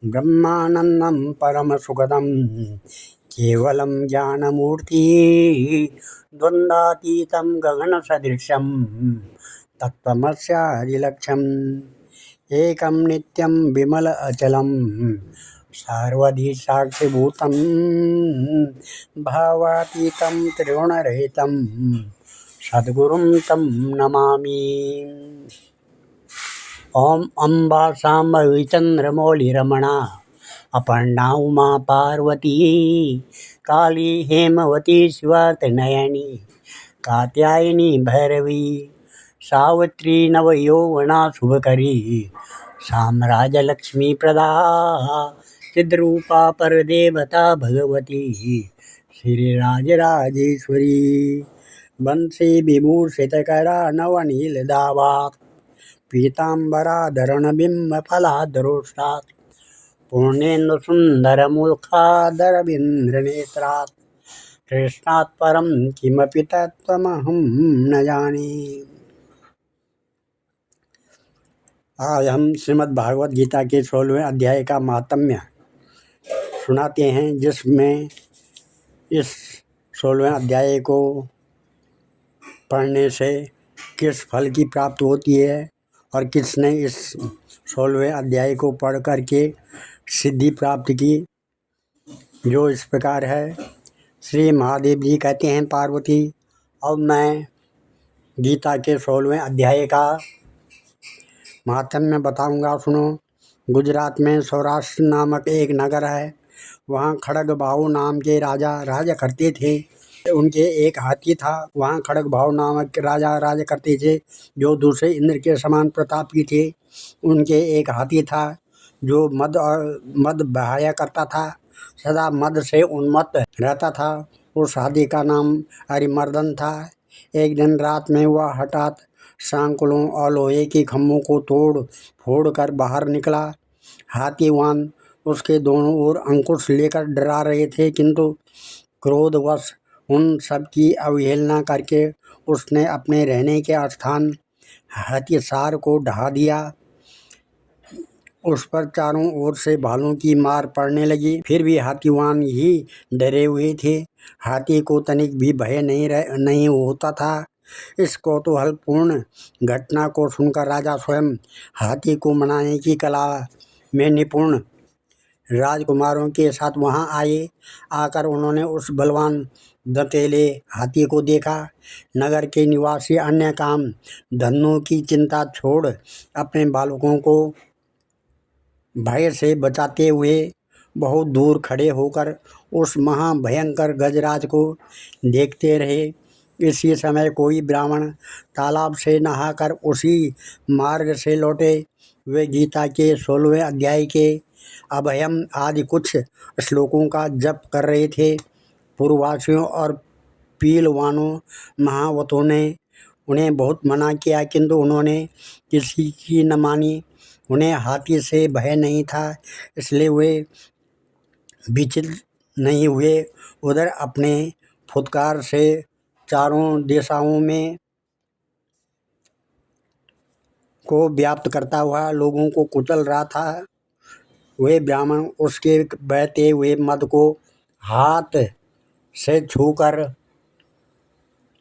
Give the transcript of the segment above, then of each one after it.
ब्रह्मानन्दं परमसुखदं केवलं ज्ञानमूर्ति द्वन्द्वातीतं गगनसदृशं तत्त्वमस्यादिलक्ष्यम् एकं नित्यं विमल अचलं सर्वधि साक्षिभूतं भावातीतं त्रिगुणरहितं सद्गुरुं तं नमामि। ओम अम्बा शाम्भवी चंद्रमौलिरमणा अपर्णा उमा पार्वती काली हेमवती शिवा त्रिनयनी कात्यायनी भैरवी सावित्री नवयौवना शुभकरी साम्राज्यलक्ष्मी प्रदा चिद्रूपा परदेवता भगवती श्रीराजराजेश्वरी वंशी विभूषितकरा नवनीलदावा पीताम्बराधरणबिम्बफलाधरोष्टात् पूर्णेन्दुसुन्दरमुखादरविन्द्रनेत्रात् कृष्णात् परं किमपि तत्त्वमहं न जाने। आज हम श्रीमद् भागवत गीता के 16वें अध्याय का महात्म्य सुनाते हैं, जिसमें इस 16वें अध्याय को पढ़ने से किस फल की प्राप्ति होती है और किसने इस 16वें अध्याय को पढ़ करके सिद्धि प्राप्त की, जो इस प्रकार है। श्री महादेव जी कहते हैं, पार्वती अब मैं गीता के 16वें अध्याय का महात्म्य बताऊंगा, सुनो। गुजरात में सौराष्ट्र नामक एक नगर है। वहाँ खड़गबाहु नाम के राजा करते थे। उनके एक हाथी था। वहाँ खड़गबाहु नामक राजा करते थे, जो दूसरे इंद्र के समान प्रतापी थे। उनके एक हाथी था जो मद बहाया करता था, सदा मद से उन्मत्त रहता था। उस हाथी का नाम अरिमर्दन था। एक दिन रात में वह हठात सांकुलों और लोहे के खम्भों को तोड़ फोड़ कर बाहर निकला। हाथीवान उसके दोनों ओर अंकुश लेकर डरा रहे थे, किंतु क्रोधवश उन सब की अवहेलना करके उसने अपने रहने के स्थान हाथीसार को ढहा दिया। उस पर चारों ओर से भालों की मार पड़ने लगी। फिर भी हाथीवान ही डरे हुए थे। हाथी को तनिक भी भय नहीं होता था। इस कौतूहलपूर्ण घटना को सुनकर राजा स्वयं हाथी को मनाने की कला में निपुण राजकुमारों के साथ वहां आए। आकर उन्होंने उस बलवान दंतेले हाथी को देखा। नगर के निवासी अन्य काम धंधों की चिंता छोड़ अपने बालकों को भय से बचाते हुए बहुत दूर खड़े होकर उस महाभयंकर गजराज को देखते रहे। इसी समय कोई ब्राह्मण तालाब से नहाकर उसी मार्ग से लौटे। वे गीता के 16वें अध्याय के अभयम आदि कुछ श्लोकों का जप कर रहे थे। पूर्ववासियों और पीलवानों महावतों ने उन्हें बहुत मना किया, किंतु उन्होंने किसी की न मानी। उन्हें हाथी से भय नहीं था, इसलिए वे विचलित नहीं हुए। उधर अपने फुत्कार से चारों दिशाओं में को व्याप्त करता हुआ लोगों को कुचल रहा था। वे ब्राह्मण उसके बहते हुए मद को हाथ से छूकर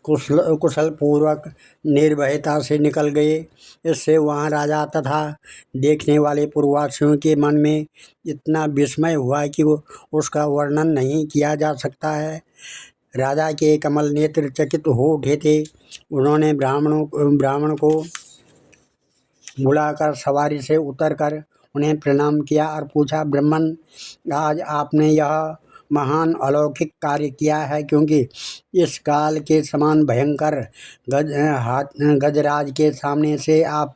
कुशल पूर्वक निर्भयता से निकल गए। इससे वहाँ राजा तथा देखने वाले पूर्ववासियों के मन में इतना विस्मय हुआ कि उसका वर्णन नहीं किया जा सकता है। राजा के कमल नेत्र चकित हो उठे थे। उन्होंने ब्राह्मण को बुलाकर सवारी से उतरकर उन्हें प्रणाम किया और पूछा, ब्राह्मण, आज आपने यह महान अलौकिक कार्य किया है, क्योंकि इस काल के समान भयंकर गजराज के सामने से आप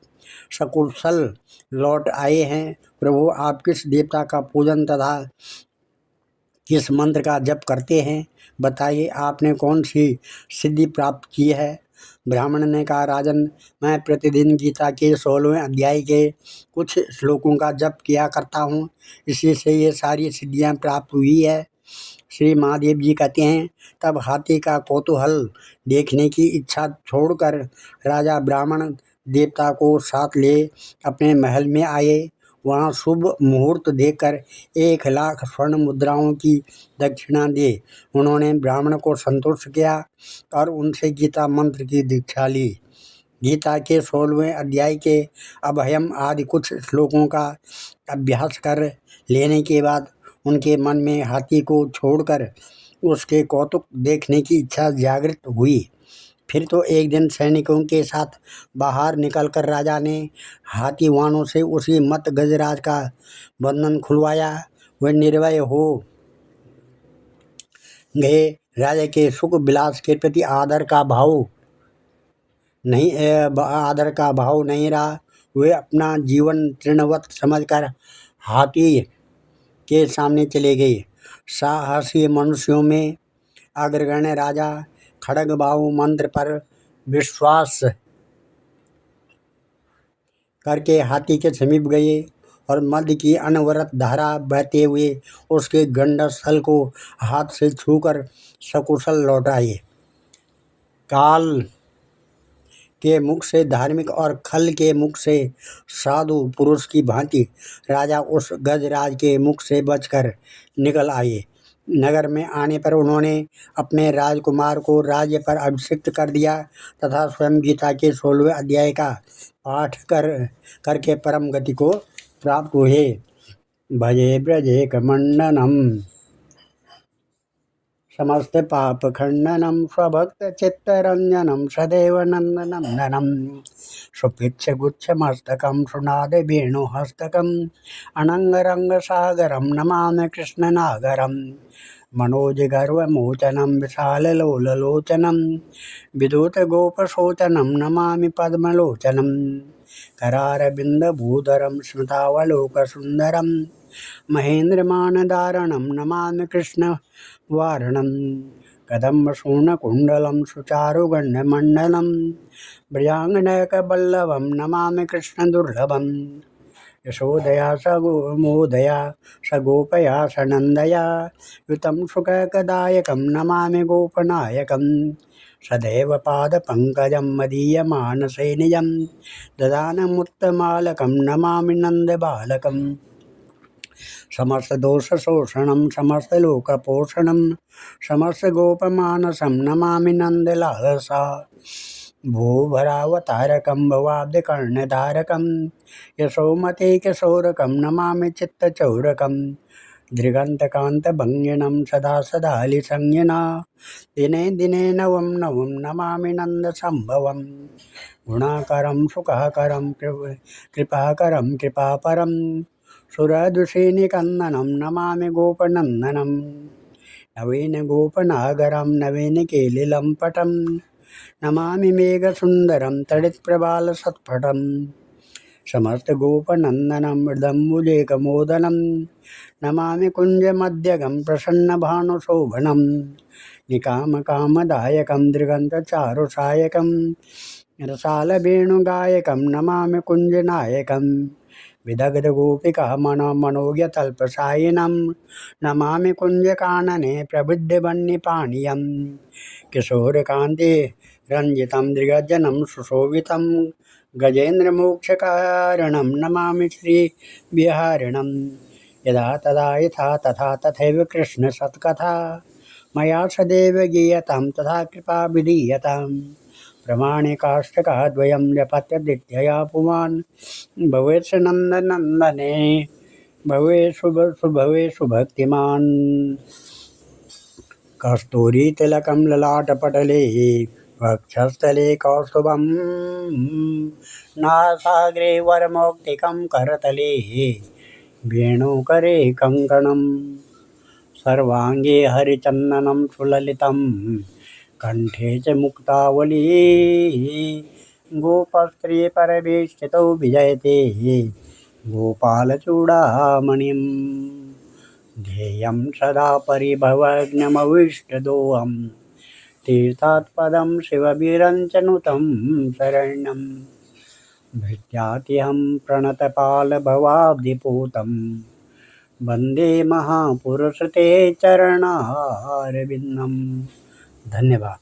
सकुशल लौट आए हैं। प्रभु, आप किस देवता का पूजन तथा किस मंत्र का जप करते हैं? बताइए, आपने कौन सी सिद्धि प्राप्त की है? ब्राह्मण ने कहा, राजन, मैं प्रतिदिन गीता के 16वें अध्याय के कुछ श्लोकों का जप किया करता हूँ, इसी से ये सारी सिद्धियाँ प्राप्त हुई है। श्री महादेव जी कहते हैं, तब हाथी का कौतूहल देखने की इच्छा छोड़कर राजा ब्राह्मण देवता को साथ ले अपने महल में आए। वहाँ शुभ मुहूर्त देखकर 1,00,000 स्वर्ण मुद्राओं की दक्षिणा दी। उन्होंने ब्राह्मण को संतुष्ट किया और उनसे गीता मंत्र की दीक्षा ली। गीता के 16वें अध्याय के अभयम आदि कुछ श्लोकों का अभ्यास कर लेने के बाद उनके मन में हाथी को छोड़कर उसके कौतुक देखने की इच्छा जागृत हुई। फिर तो एक दिन सैनिकों के साथ बाहर निकलकर राजा ने हाथीवानों से उसी मत गजराज का बंधन खुलवाया। वे निर्भय हो गए। राजा के सुख विलास के प्रति आदर का भाव नहीं रहा। वे अपना जीवन तृणवत समझकर हाथी के सामने चले गए। साहसी मनुष्यों में अग्रगण्य राजा खड़गबाहु मंत्र पर विश्वास करके हाथी के समीप गए और मध्य की अनवरत धारा बहते हुए उसके गंडस्थल को हाथ से छूकर सकुशल लौटाए। काल के मुख से धार्मिक और खल के मुख से साधु पुरुष की भांति राजा उस गजराज के मुख से बचकर निकल आए। नगर में आने पर उन्होंने अपने राजकुमार को राज्य पर अभिषिक्त कर दिया तथा स्वयं गीता के 16वें अध्याय का पाठ करके परम गति को प्राप्त हुए। भजे ब्रजेकमण्डनम समस्त पाप खंडनम स्वभक्त चित्तरंजनम सदैव नंदनंदनम सुपिच्छ गुच्छ मस्तकम सुनाद वेणुहस्तकम अनंगरंग सागरम नमामि कृष्ण नागरम मनोज गर्वमोचनम विशाल लोललोचनम विदूत गोपशोचनम नमामि पद्मलोचनम करारविंद भूधरम स्मृतावलोक सुंदरम महेन्द्रमानदारणं नमामि कृष्ण वारणं कदम्ब शूर्णकुण्डलं सुचारुगण्डमण्डलं ब्रजाङ्गनयकवल्लभं नमामि कृष्णदुर्लभं यशोदया सगोमोदया सगोपया सनन्दया युतं सुखकदायकं नमामि गोपनायकं सदैव पादपङ्कजं मदीयमानसे निजं ददानमुत्तमालकं नमामि नन्दबालकम् समस्त दोष शोषणम समस्त लोक पोषणम समस्त गोपमानसम नमामि नंदलालसा भूभरावतारकं भवाब्धिकर्णधारकं यशोमते किशोरकं नमामि चित्तचौरकं दृगन्तकान्तभङ्गिनं सदा सदालिसंज्ञना दिने दिने नवं नवं नमामि नन्दसम्भवं गुणाकरं सुखाकरं कृपाकरं कृपापरं सुरदुषेनिकन्दनं नमामि गोपनन्दनं नवीन गोपनागरं नवीन केलिलं पटं नमामि मेघसुन्दरं तडित्प्रबालसत्पटं समस्त गोपनन्दनं मृदम्बुजेकमोदनं नमामि कुञ्जमध्यगं प्रसन्नभानुशोभनं निकामकामदायकं दृगन्तचारुसायकं रसालवेणुगायकं नमामि कुञ्जनायकं विदग्ध गोपिका मनोज्ञतल्पसायिनं नमामि कुञ्जकानने प्रबुद्धवह्निपाणियं किशोरकान्ते रञ्जितं दृगजनं सुशोभितं गजेन्द्रमोक्षकारणं नमामि श्रीविहारिणं यदा तदा यथा तथा तथैव कृष्णसत्कथा मया सदैव गीयतां तथा कृपा विधीयताम् प्रमाणिकाष्टकाद्वयं जपत्यदित्यया पुमान् भवेत् नन्दनन्दने भवे सुभक्तिमान् कस्तूरीतिलकं ललाटपटले वक्षस्थले कौस्तुभं नासाग्रे वरमौक्तिकं करतले वेणुकरे कङ्कणं सर्वाङ्गे हरिचन्दनं सुललितं कंठे च मुक्तावली गोपस्त्रीय परवेष्टितौ विजयते गोपालचूडामणिं ध्येयं सदा परिभवग्नमविष्टदोहं तीर्थात्पदं शिववीरञ्चनुतं शरण्यं भृत्यात्यहं प्रणतपालभवाब्धिपूतं वन्दे महापुरुष ते चरणारविन्दम्। धन्यवाद।